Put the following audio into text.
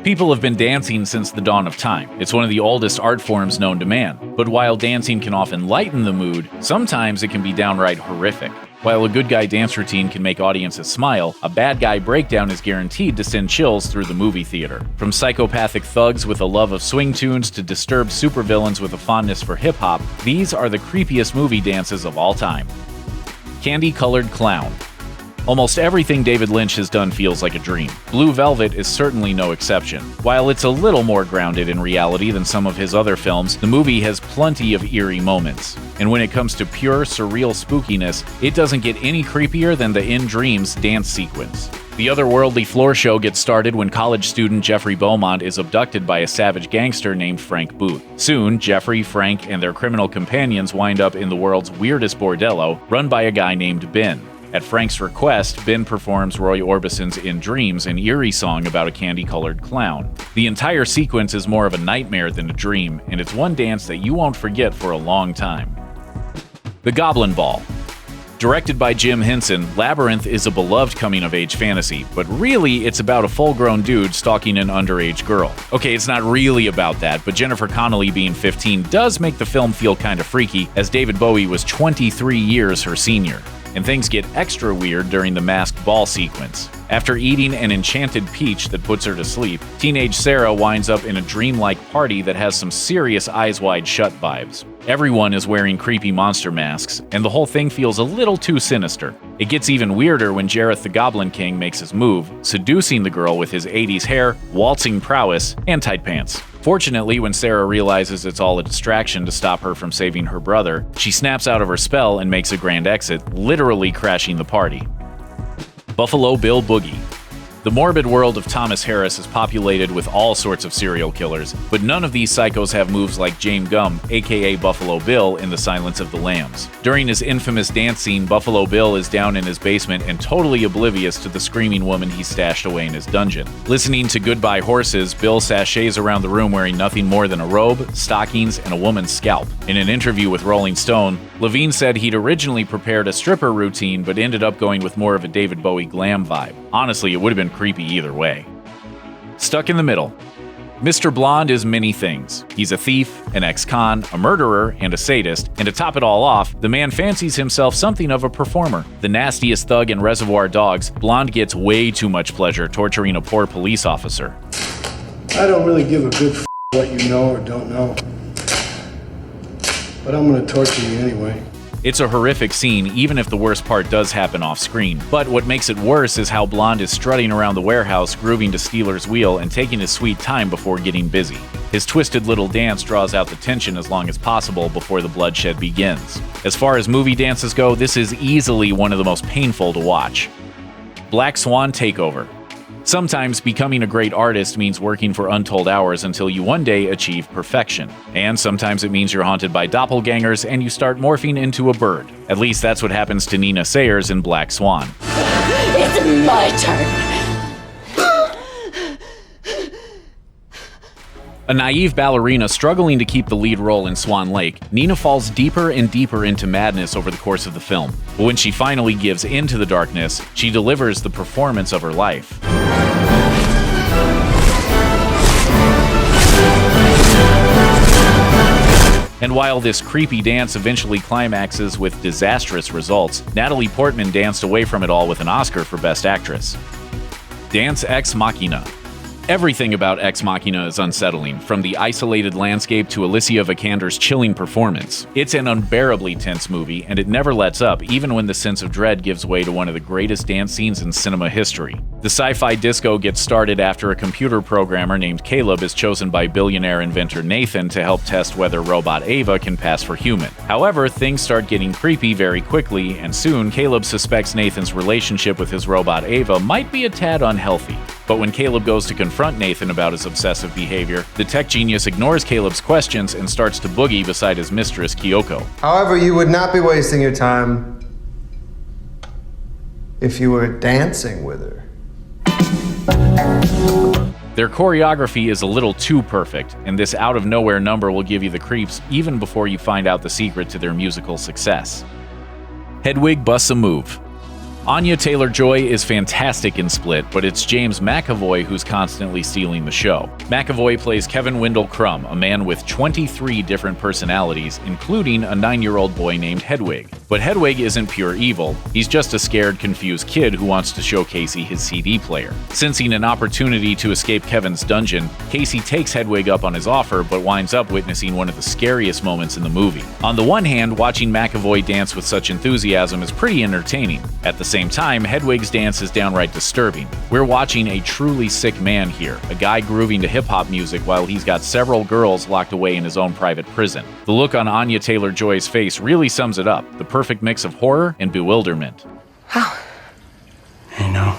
People have been dancing since the dawn of time. It's one of the oldest art forms known to man. But while dancing can often lighten the mood, sometimes it can be downright horrific. While a good guy dance routine can make audiences smile, a bad guy breakdown is guaranteed to send chills through the movie theater. From psychopathic thugs with a love of swing tunes to disturbed supervillains with a fondness for hip-hop, these are the creepiest movie dances of all time. Candy-colored clown. Almost everything David Lynch has done feels like a dream. Blue Velvet is certainly no exception. While it's a little more grounded in reality than some of his other films, the movie has plenty of eerie moments. And when it comes to pure, surreal spookiness, it doesn't get any creepier than the In Dreams dance sequence. The otherworldly floor show gets started when college student Jeffrey Beaumont is abducted by a savage gangster named Frank Booth. Soon, Jeffrey, Frank, and their criminal companions wind up in the world's weirdest bordello, run by a guy named Ben. At Frank's request, Ben performs Roy Orbison's In Dreams, an eerie song about a candy-colored clown. The entire sequence is more of a nightmare than a dream, and it's one dance that you won't forget for a long time. The Goblin Ball. Directed by Jim Henson, Labyrinth is a beloved coming-of-age fantasy, but really it's about a full-grown dude stalking an underage girl. Okay, it's not really about that, but Jennifer Connelly being 15 does make the film feel kinda freaky, as David Bowie was 23 years her senior. And things get extra weird during the masked ball sequence. After eating an enchanted peach that puts her to sleep, teenage Sarah winds up in a dreamlike party that has some serious Eyes Wide Shut vibes. Everyone is wearing creepy monster masks, and the whole thing feels a little too sinister. It gets even weirder when Jareth the Goblin King makes his move, seducing the girl with his 80s hair, waltzing prowess, and tight pants. Fortunately, when Sarah realizes it's all a distraction to stop her from saving her brother, she snaps out of her spell and makes a grand exit, literally crashing the party. Buffalo Bill Boogie. The morbid world of Thomas Harris is populated with all sorts of serial killers, but none of these psychos have moves like James Gumb, aka Buffalo Bill, in The Silence of the Lambs. During his infamous dance scene, Buffalo Bill is down in his basement and totally oblivious to the screaming woman he stashed away in his dungeon. Listening to Goodbye Horses, Bill sashays around the room wearing nothing more than a robe, stockings, and a woman's scalp. In an interview with Rolling Stone, Levine said he'd originally prepared a stripper routine but ended up going with more of a David Bowie glam vibe. Honestly, it would have been creepy either way. Stuck in the middle. Mr. Blonde is many things. He's a thief, an ex-con, a murderer, and a sadist, and to top it all off, the man fancies himself something of a performer. The nastiest thug in Reservoir Dogs, Blonde gets way too much pleasure torturing a poor police officer. I don't really give a good what you know or don't know, but I'm gonna torture you anyway. It's a horrific scene, even if the worst part does happen off-screen. But what makes it worse is how Blonde is strutting around the warehouse, grooving to Steeler's wheel, and taking his sweet time before getting busy. His twisted little dance draws out the tension as long as possible before the bloodshed begins. As far as movie dances go, this is easily one of the most painful to watch. Black Swan Takeover. Sometimes becoming a great artist means working for untold hours until you one day achieve perfection. And sometimes it means you're haunted by doppelgangers and you start morphing into a bird. At least that's what happens to Nina Sayers in Black Swan. It's my turn. A naive ballerina struggling to keep the lead role in Swan Lake, Nina falls deeper and deeper into madness over the course of the film. But when she finally gives in to the darkness, she delivers the performance of her life. And while this creepy dance eventually climaxes with disastrous results, Natalie Portman danced away from it all with an Oscar for Best Actress. Dance Ex Machina. Everything about Ex Machina is unsettling, from the isolated landscape to Alicia Vikander's chilling performance. It's an unbearably tense movie, and it never lets up, even when the sense of dread gives way to one of the greatest dance scenes in cinema history. The sci-fi disco gets started after a computer programmer named Caleb is chosen by billionaire inventor Nathan to help test whether robot Ava can pass for human. However, things start getting creepy very quickly, and soon Caleb suspects Nathan's relationship with his robot Ava might be a tad unhealthy. But when Caleb goes to confront Nathan about his obsessive behavior, the tech genius ignores Caleb's questions and starts to boogie beside his mistress, Kyoko. However, you would not be wasting your time if you were dancing with her. Their choreography is a little too perfect, and this out-of-nowhere number will give you the creeps even before you find out the secret to their musical success. Hedwig busts a move. Anya Taylor-Joy is fantastic in Split, but it's James McAvoy who's constantly stealing the show. McAvoy plays Kevin Wendell Crumb, a man with 23 different personalities, including a 9-year-old boy named Hedwig. But Hedwig isn't pure evil. He's just a scared, confused kid who wants to show Casey his CD player. Sensing an opportunity to escape Kevin's dungeon, Casey takes Hedwig up on his offer, but winds up witnessing one of the scariest moments in the movie. On the one hand, watching McAvoy dance with such enthusiasm is pretty entertaining. At the same time, Hedwig's dance is downright disturbing. We're watching a truly sick man here, a guy grooving to hip-hop music while he's got several girls locked away in his own private prison. The look on Anya Taylor-Joy's face really sums it up, the perfect mix of horror and bewilderment. Wow. You know,